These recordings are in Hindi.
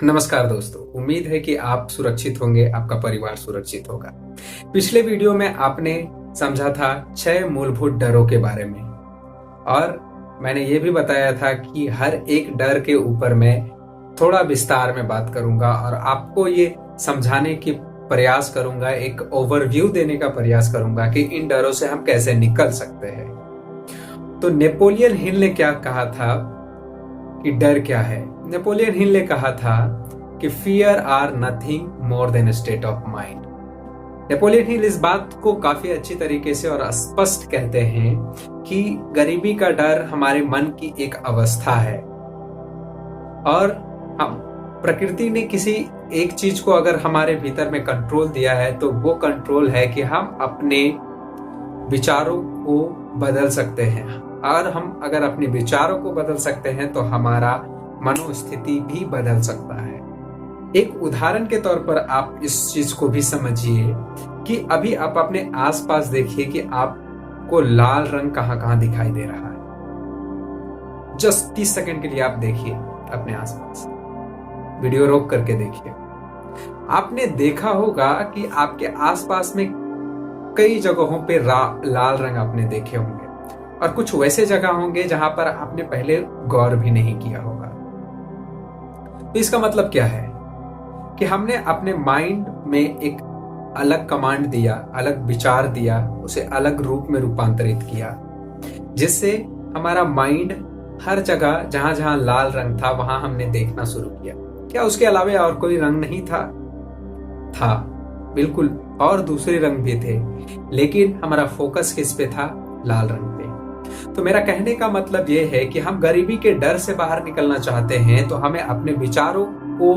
नमस्कार दोस्तों, उम्मीद है कि आप सुरक्षित होंगे, आपका परिवार सुरक्षित होगा। पिछले वीडियो में आपने समझा था 6 मूलभूत डरों के बारे में और मैंने ये भी बताया था कि हर एक डर के ऊपर मैं थोड़ा विस्तार में बात करूंगा और आपको ये समझाने की प्रयास करूंगा, एक ओवरव्यू देने का प्रयास करूंगा कि इन डरों से हम कैसे निकल सकते हैं। तो नेपोलियन हिल ने क्या कहा था कि डर क्या है? नेपोलियन हिल ने कहा था कि fear are nothing more than state of mind. Napoleon Hill इस बात को काफी अच्छी तरीके से और स्पष्ट कहते हैं कि गरीबी का डर हमारे मन की एक अवस्था है और हम प्रकृति ने किसी एक चीज को अगर हमारे भीतर में कंट्रोल दिया है तो वो कंट्रोल है कि हम अपने विचारों को बदल सकते हैं और हम अगर अपने विचारों को बदल सकते हैं तो हमारा मनोस्थिति भी बदल सकता है। एक उदाहरण के तौर पर आप इस चीज को भी समझिए कि अभी आप अपने आसपास देखिए कि आपको लाल रंग कहां कहां दिखाई दे रहा है। जस्ट 30 सेकंड के लिए आप देखिए अपने आसपास, वीडियो रोक करके देखिए। आपने देखा होगा कि आपके आसपास में कई जगहों पे लाल रंग आपने देखे होंगे और कुछ वैसे जगह होंगे जहां पर आपने पहले गौर भी नहीं किया होगा। तो इसका मतलब क्या है कि हमने अपने माइंड में एक अलग कमांड दिया, अलग विचार दिया, उसे अलग रूप में रूपांतरित किया, जिससे हमारा माइंड हर जगह जहां जहां लाल रंग था वहां हमने देखना शुरू किया। क्या उसके अलावा और कोई रंग नहीं था? था, बिल्कुल, और दूसरे रंग भी थे, लेकिन हमारा फोकस किस पे था? लाल रंग पे। तो मेरा कहने का मतलब यह है कि हम गरीबी के डर से बाहर निकलना चाहते हैं तो हमें अपने विचारों को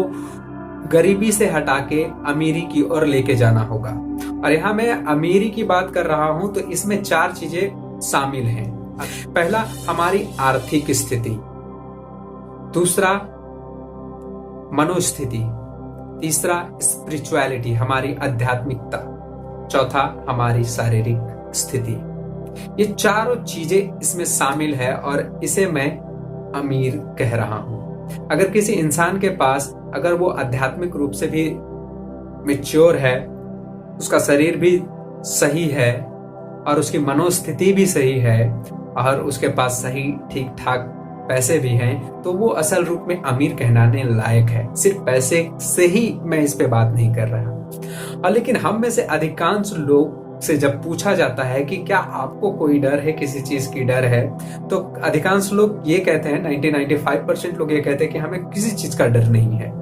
गरीबी से हटा के अमीरी की ओर लेके जाना होगा। और यहाँ मैं अमीरी की बात कर रहा हूं तो इसमें 4 चीजें शामिल हैं। पहला, हमारी आर्थिक स्थिति। दूसरा, मनोस्थिति। तीसरा, स्पिरिचुअलिटी, हमारी आध्यात्मिकता। चौथा, हमारी शारीरिक स्थिति। ये चारों चीजें इसमें शामिल है और इसे मैं अमीर कह रहा हूं। अगर किसी इंसान के पास अगर वो आध्यात्मिक रूप से भी मैच्योर है, उसका शरीर भी सही है और उसकी मनोस्थिति भी सही है और उसके पास सही ठीक ठाक पैसे भी हैं, तो वो असल रूप में अमीर कहलाने लायक है। सिर्फ पैसे से ही मैं इस पे बात नहीं कर रहा। और लेकिन हम में से अधिकांश लोग से जब पूछा जाता है कि क्या आपको कोई डर है, किसी चीज की डर है, तो अधिकांश लोग ये कहते हैं, 90-95% लोग ये कहते हैं कि हमें किसी चीज का डर नहीं है।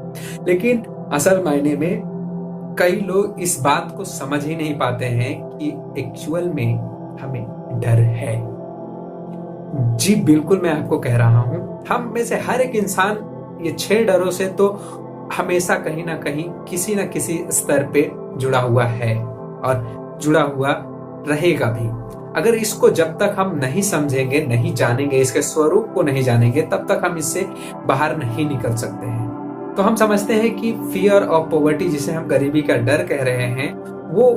लेकिन असल मायने में कई लोग इस बात को समझ ही नहीं पाते हैं कि एक्चुअल में हमें डर है। जी बिल्कुल, मैं आपको कह रहा हूं, हम में से हर एक इंसान ये 6 डरों से तो हमेशा कहीं ना कहीं किसी न किसी स्तर पे जुड़ा हुआ है और जुड़ा हुआ रहेगा भी। अगर इसको जब तक हम नहीं समझेंगे, नहीं जानेंगे, इसके स्वरूप को नहीं जानेंगे, तब तक हम इससे बाहर नहीं निकल सकते हैं। तो हम समझते हैं कि फियर ऑफ पॉवर्टी, जिसे हम गरीबी का डर कह रहे हैं, वो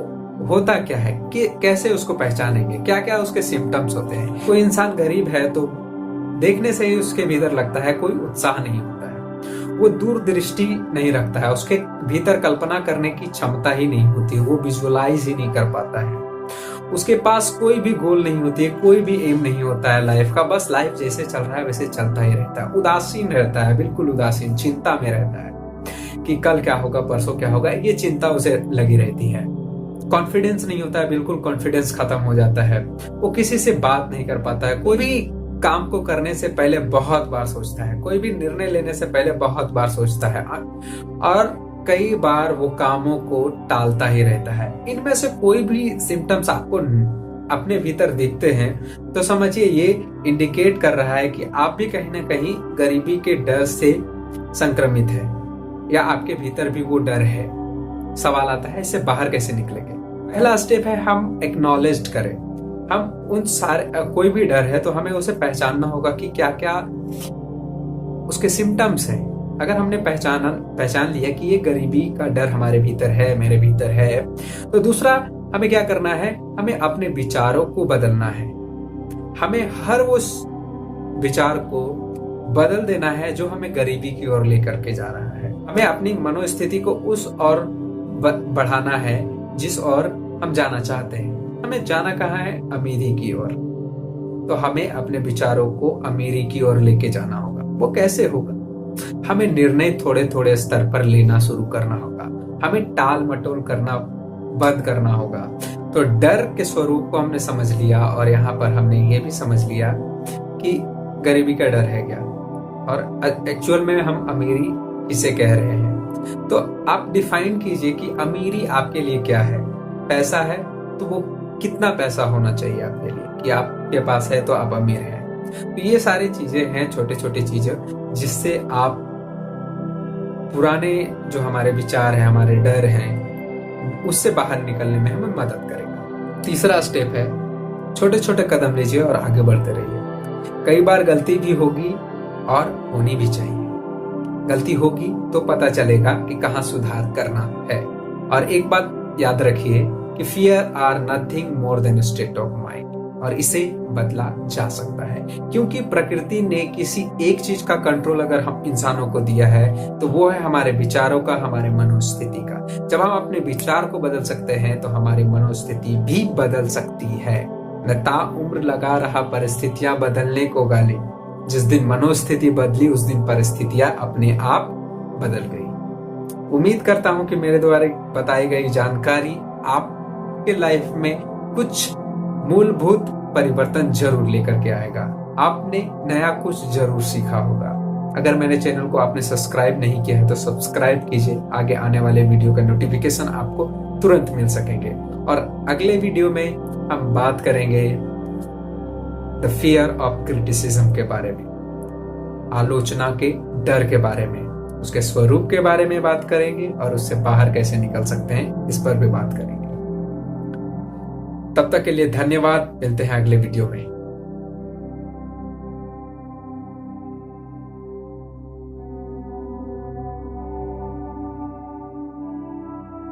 होता क्या है, कि कैसे उसको पहचानेंगे, क्या क्या उसके सिम्टम्स होते हैं। कोई इंसान गरीब है तो देखने से ही उसके भीतर लगता है कोई उत्साह नहीं होता है, वो दूरदृष्टि नहीं रखता है, उसके भीतर कल्पना करने की क्षमता ही नहीं होती, वो विजुअलाइज ही नहीं कर पाता है, उसके पास कोई भी गोल नहीं होती है, कोई भी एम नहीं होता है लाइफ का, बस लाइफ जैसे चल रहा है वैसे चलता ही रहता है। उदासीन रहता है, बिल्कुल उदासीन, चिंता में रहता है कि कल क्या होगा, परसों क्या होगा, ये चिंता उसे लगी रहती है। कॉन्फिडेंस नहीं होता है, बिल्कुल कॉन्फिडेंस खत्म हो जाता है, वो किसी से बात नहीं कर पाता है, कोई भी काम को करने से पहले बहुत बार सोचता है, कोई भी निर्णय लेने से पहले बहुत बार सोचता है और कई बार वो कामों को टालता ही रहता है। इनमें से कोई भी सिम्टम्स आपको अपने भीतर दिखते हैं तो समझिए ये इंडिकेट कर रहा है कि आप भी कहीं ना कहीं गरीबी के डर से संक्रमित है या आपके भीतर भी वो डर है। सवाल आता है इससे बाहर कैसे निकलेंगे? पहला स्टेप है हम एक्नॉलेज करें। हम उन सारे कोई भी डर है तो हमें उसे पहचानना होगा कि क्या क्या उसके सिम्टम्स हैं। अगर हमने पहचान लिया कि ये गरीबी का डर हमारे भीतर है, मेरे भीतर है, तो दूसरा हमें क्या करना है, हमें अपने विचारों को बदलना है। हमें हर वो विचार को बदल देना है जो हमें गरीबी की ओर लेकर के जा रहा है। हमें अपनी मनोस्थिति को उस ओर बढ़ाना है जिस ओर हम जाना चाहते हैं। हमें जाना कहाँ है? अमीरी की ओर। तो हमें अपने विचारों को अमीरी की ओर लेके जाना होगा। वो कैसे होगा? हमें निर्णय थोड़े थोड़े स्तर पर लेना शुरू करना होगा। हमें टाल मटोल करना बंद करना होगा। तो डर के स्वरूप को हमने समझ लिया और यहाँ पर हमने ये भी समझ लिया कि गरीबी का डर है क्या, और एक्चुअल में हम अमीरी किसे कह रहे हैं। तो आप डिफाइन कीजिए कि अमीरी आपके लिए क्या है। पैसा है तो वो कितना पैसा होना चाहिए आपके लिए कि आपके पास है तो आप अमीर हैं। तो ये सारी चीजें हैं, छोटे छोटे चीजें, जिससे आप पुराने जो हमारे विचार हैं, हमारे डर हैं, उससे बाहर निकलने में हमें मदद करेगा। तीसरा स्टेप है, छोटे छोटे कदम लीजिए और आगे बढ़ते रहिए। कई बार गलती भी होगी और होनी भी चाहिए। गलती होगी तो पता चलेगा कि कहाँ सुधार करना है। और एक बात याद रखिए कि fear are nothing more than state of mind, और इसे बदला जा सकता है, क्योंकि प्रकृति ने किसी एक चीज का कंट्रोल अगर हम इंसानों को दिया है तो वो है हमारे विचारों का, हमारे मनोस्थिति का। जब हम अपने विचार को बदल सकते हैं तो हमारी मनोस्थिति भी बदल सकती है। न ताउम्र लगा रहा परिस्थितियां बदलने को गाले, जिस दिन मनोस्थिति बदली उस दिन परिस्थितियां अपने आप बदल गई। उम्मीद करता हूं कि मेरे द्वारा बताई गई जानकारी आपके लाइफ में कुछ मूलभूत परिवर्तन जरूर लेकर के आएगा। आपने नया कुछ जरूर सीखा होगा। अगर मेरे चैनल को आपने सब्सक्राइब नहीं किया है तो सब्सक्राइब कीजिए। आगे आने वाले वीडियो का नोटिफिकेशन आपको तुरंत मिल सकेंगे। और अगले वीडियो में हम बात करेंगे द फियर ऑफ क्रिटिसिज्म के बारे में, आलोचना के डर के बारे में, उसके स्वरूप के बारे में बात करेंगे और उससे बाहर कैसे निकल सकते हैं इस पर भी बात करेंगे। तब तक के लिए धन्यवाद। मिलते हैं अगले वीडियो में।